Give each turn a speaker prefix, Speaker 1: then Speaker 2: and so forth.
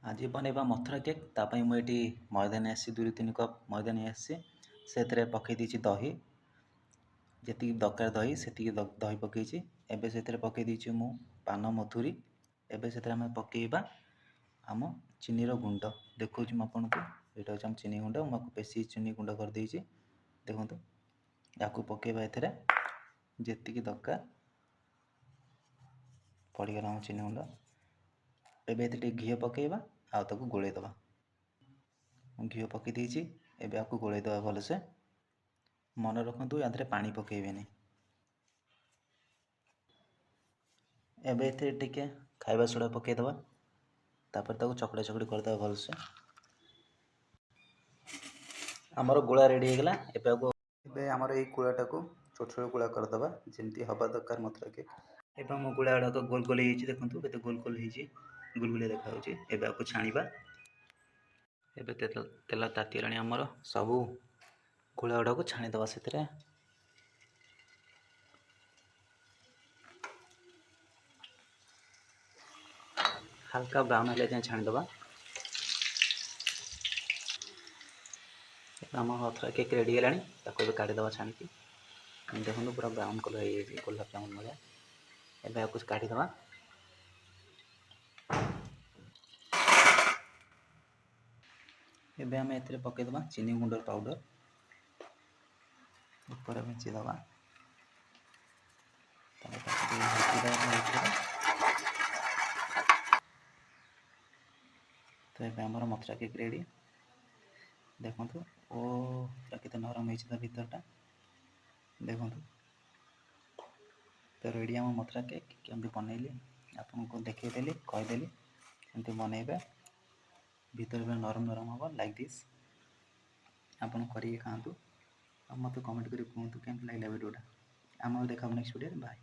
Speaker 1: आज बनैबा मथुरा केक तापाई मुझे मैदा नहीं आसी 2-3 कप मैदा नहीं आसी से पकई दी दही जी दरकार दही से दही पकई एवं से पकई दी मु पान मधुरी एवं से पकईबा आम चीनी गुंड देखो आपन को यहाँ हूँ चीनी गुंड मुझे बेसी चीनी गुंड कर देती देखो या पकईबा एथेर जी दरकार पड़गला आम चीनी गुंड एवं ये घी पकईबा आउ गोलैदबा घी पकई देती एवं आपको गोलैदबा भलसे मन रखु या पानी पकईबेनि एवं ये खाइबा सोडा पकईदबा तापर ताको चकड़ा चकड़ी करदे भलसे आमर गोला रेडी होगला एवं आमर ये गोलाटा को छोट छोट गोला करदबा जमती हवा दरकार मथुरा केक एवं मो गोला गुड़ाक गोल गोल हो देखो केते गोल गोल हो गुलगुलिया देखा एवं आपको छाणीबा एवं तेल तातीगलानी आमर सबू गोला गुड़ाक छाणीदबा से हल्का ब्राउन हेल्ले जाए छाणीदबा आम मथुरा केक रेडी है काढ़ीदबा छाणिकी देखो पूरा ब्राउन कलर हो गोलाप जामुन भाया एवं कुछ काढ़ीदबा एवं आम ए पकईदबा चीनी गुंडर पाउडर ऊपर मिचीदबा तो ये आमर मथुरा केक रेडी देखो ओ केते नरम हो भीतरटा देखो तो रेडी आम मथुरा केक केमती बनैली आपको देखईदेली कहीदेली सेमती बनैबे भीतर पूरा नरम नरम हम लाइक दिस आपन करिए खातु मत कमेंट कर कहतु केमती लगे वीडियोटा आम देखा नेक्स्ट वीडियो बाय।